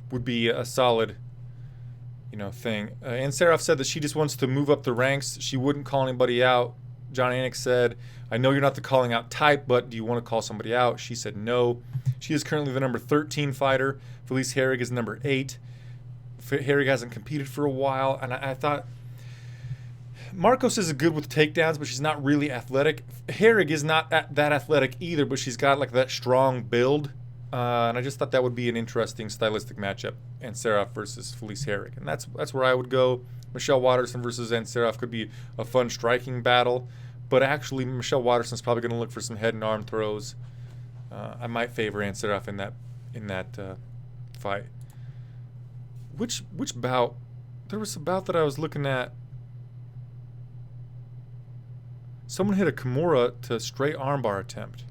would be a solid, thing. Seraph said that she just wants to move up the ranks. She wouldn't call anybody out. John Anik said, I know you're not the calling out type, but do you want to call somebody out? She said no. She is currently the number 13 fighter. Felice Herrig is number 8. Herrig hasn't competed for a while, and I thought Marcos is good with takedowns, but she's not really athletic. Herrig is not that athletic either, but she's got like that strong build, and I just thought that would be an interesting stylistic matchup. Seraph versus Felice Herrig, and that's where I would go. Michelle Watterson versus Seraph could be a fun striking battle, but actually Michelle Watterson's probably going to look for some head and arm throws. I might favor Seraph in that fight. Which bout? There was a bout that I was looking at. Someone hit a Kimura to straight armbar attempt.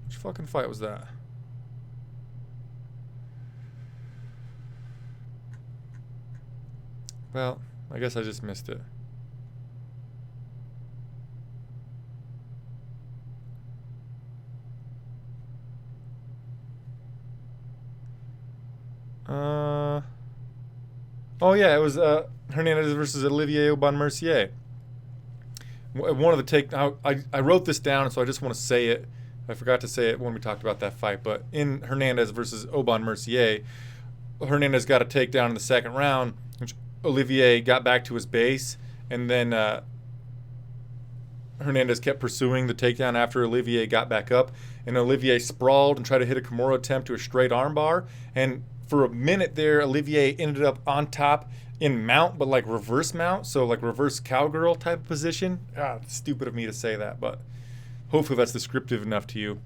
Which fucking fight was that? Well, I guess I just missed it. Oh yeah, it was Hernandez versus Olivier Aubin-Mercier. One of the I wrote this down, so I just want to say it. I forgot to say it when we talked about that fight, but in Hernandez versus Aubin-Mercier, Hernandez got a takedown in the second round, which Olivier got back to his base, and then Hernandez kept pursuing the takedown after Olivier got back up, and Olivier sprawled and tried to hit a Kimura attempt to a straight armbar, and for a minute there, Olivier ended up on top in mount, but like reverse mount, so like reverse cowgirl type of position. It's stupid of me to say that, but hopefully that's descriptive enough to you.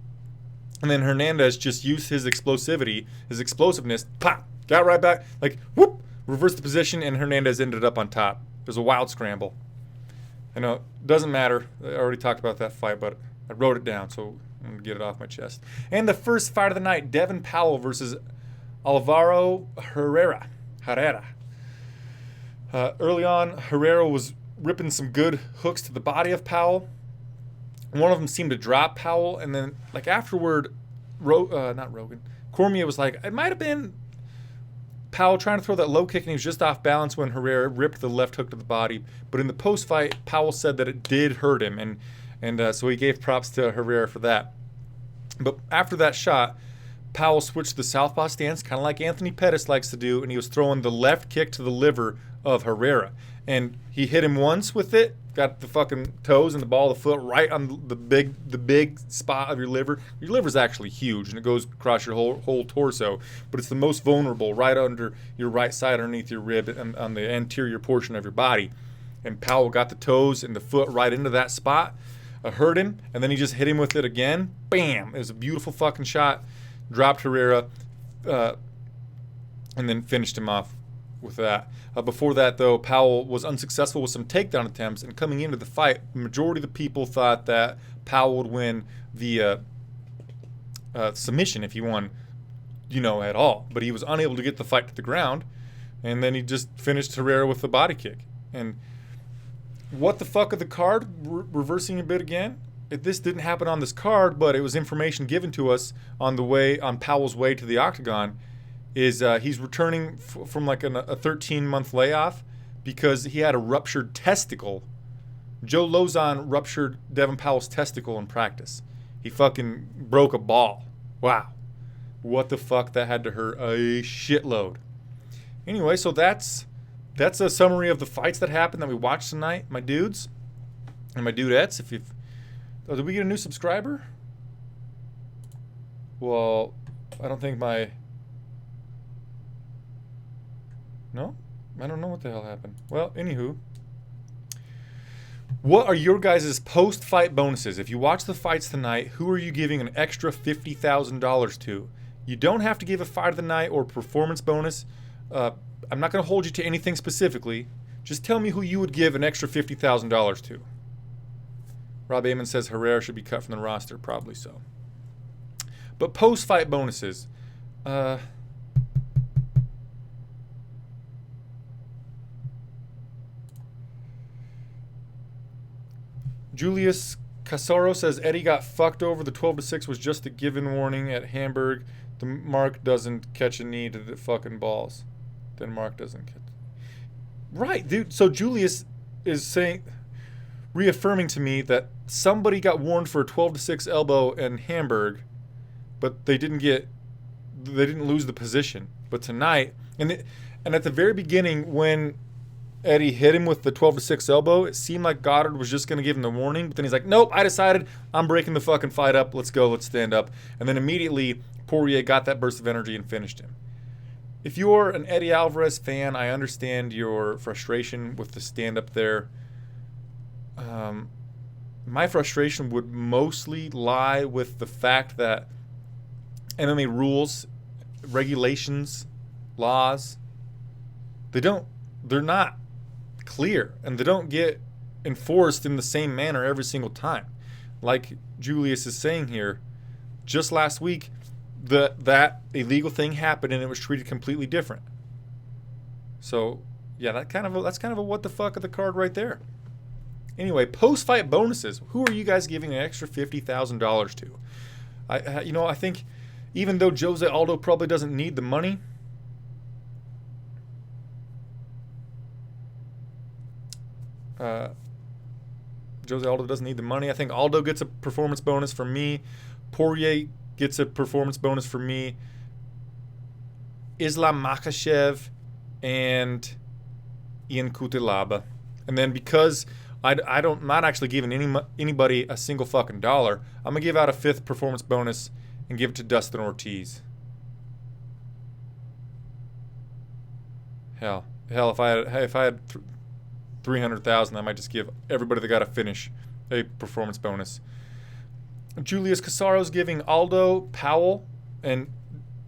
And then Hernandez just used his explosivity, his explosiveness, pop, got right back, like whoop, reversed the position, and Hernandez ended up on top. It was a wild scramble. I know it doesn't matter. I already talked about that fight, but I wrote it down, so I'm going to get it off my chest. And the first fight of the night, Devin Powell versus Alvaro Herrera. Early on, Herrera was ripping some good hooks to the body of Powell. One of them seemed to drop Powell, and then like afterward, Cormier was like, it might have been Powell trying to throw that low kick, and he was just off balance when Herrera ripped the left hook to the body. But in the post-fight, Powell said that it did hurt him, and so he gave props to Herrera for that. But after that shot, Powell switched to the southpaw stance, kind of like Anthony Pettis likes to do, and he was throwing the left kick to the liver of Herrera. And he hit him once with it, got the fucking toes and the ball of the foot right on the big spot of your liver. Your liver's actually huge, and it goes across your whole torso, but it's the most vulnerable right under your right side underneath your rib and on the anterior portion of your body. and Powell got the toes and the foot right into that spot. Hurt him, and then he just hit him with it again. Bam! It was a beautiful fucking shot. Dropped Herrera, and then finished him off with that. Before that, though, Powell was unsuccessful with some takedown attempts, and coming into the fight, the majority of the people thought that Powell would win the submission if he won, at all. But he was unable to get the fight to the ground, and then he just finished Herrera with the body kick. And what the fuck of the card? Reversing a bit again. This didn't happen on this card, but it was information given to us on Powell's way to the octagon. Is he's returning from like a 13-month layoff because he had a ruptured testicle. Joe Lozon ruptured Devin Powell's testicle in practice. He fucking broke a ball. Wow. What the fuck? That had to hurt a shitload. Anyway, so that's a summary of the fights that happened that we watched tonight, my dudes and my dudettes. Did we get a new subscriber? Well, I don't think No? I don't know what the hell happened. Well, anywho. What are your guys' post-fight bonuses? If you watch the fights tonight, who are you giving an extra $50,000 to? You don't have to give a fight of the night or performance bonus. I'm not going to hold you to anything specifically. Just tell me who you would give an extra $50,000 to. Rob Amon says Herrera should be cut from the roster. Probably so. But post-fight bonuses. Julius Casaro says Eddie got fucked over. The 12-6 was just a given warning at Hamburg. The Mark doesn't catch a knee to the fucking balls. Then Mark doesn't catch. Right, dude. So Julius is reaffirming to me that somebody got warned for a 12-6 elbow in Hamburg, but they didn't lose the position. But tonight, and at the very beginning when Eddie hit him with the 12-6 elbow, it seemed like Goddard was just going to give him the warning, but then he's like, nope, I decided I'm breaking the fucking fight up. Let's go. Let's stand up. And then immediately Poirier got that burst of energy and finished him. If you're an Eddie Alvarez fan, I understand your frustration with the stand-up there. My frustration would mostly lie with the fact that MMA rules, regulations, laws, they're not clear, and they don't get enforced in the same manner every single time. Like Julius is saying here, just last week, that illegal thing happened and it was treated completely different. So yeah, that's kind of a what the fuck of the card right there. Anyway, post-fight bonuses. Who are you guys giving an extra $50,000 to? I think even though Jose Aldo probably doesn't need the money, Jose Aldo doesn't need the money. I think Aldo gets a performance bonus from me. Poirier gets a performance bonus from me. Islam Makhachev and Ian Cutelaba. And then because I'm not actually giving anybody a single fucking dollar, I'm going to give out a 5th performance bonus and give it to Dustin Ortiz. Hell, if I had 300,000, I might just give everybody that got a finish a performance bonus. Julius Casaro's giving Aldo, Powell, and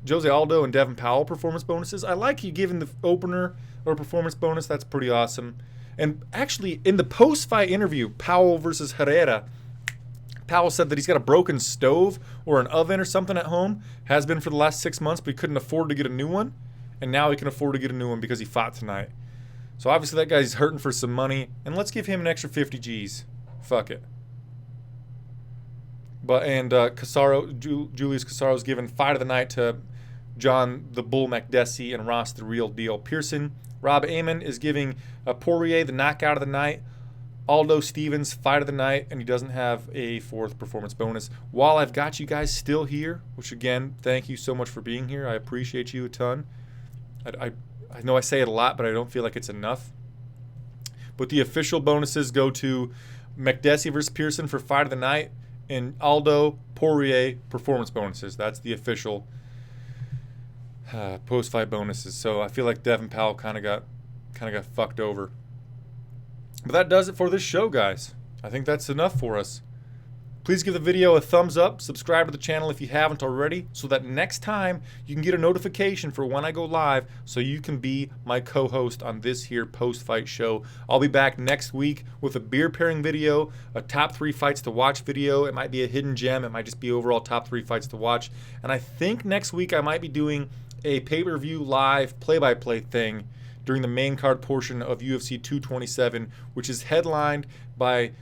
Jose Aldo and Devin Powell performance bonuses. I like you giving the opener or performance bonus. That's pretty awesome. And actually, in the post-fight interview, Powell versus Herrera, Powell said that he's got a broken stove or an oven or something at home. Has been for the last 6 months, but he couldn't afford to get a new one. And now he can afford to get a new one because he fought tonight. So obviously that guy's hurting for some money. And let's give him an extra 50 G's. Fuck it. Julius Casaro's given fight of the night to John the Bull Makdessi and Ross the Real Deal Pearson. Rob Amon is giving Poirier the knockout of the night. Aldo Stevens fight of the night, and he doesn't have a 4th performance bonus. While I've got you guys still here, which again, thank you so much for being here. I appreciate you a ton. I know I say it a lot, but I don't feel like it's enough. But the official bonuses go to Makdessi versus Pearson for fight of the night, and Aldo Poirier performance bonuses. That's the official post-fight bonuses. So I feel like Devin Powell kind of got fucked over. But that does it for this show, guys. I think that's enough for us. Please give the video a thumbs up, subscribe to the channel if you haven't already, so that next time you can get a notification for when I go live, so you can be my co-host on this here post-fight show. I'll be back next week with a beer pairing video, a top 3 fights to watch video. It might be a hidden gem. It might just be overall top 3 fights to watch. And I think next week I might be doing a pay-per-view live play-by-play thing during the main card portion of UFC 227, which is headlined by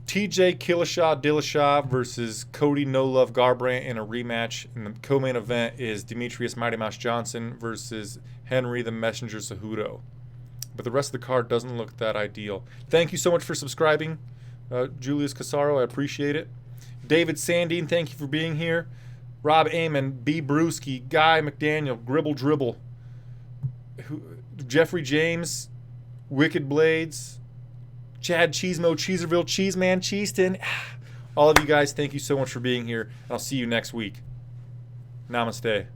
TJ Dillashaw versus Cody No Love Garbrandt in a rematch. And the co-main event is Demetrius Mighty Mouse Johnson versus Henry the Messenger Cejudo. But the rest of the card doesn't look that ideal. Thank you so much for subscribing, Julius Casaro. I appreciate it. David Sandine, thank you for being here. Rob Amon, B. Brewski, Guy McDaniel, Gribble Dribble, Jeffrey James, Wicked Blades, Chad Cheesemo, Cheeserville, Cheeseman, Cheeston. All of you guys, thank you so much for being here. I'll see you next week. Namaste.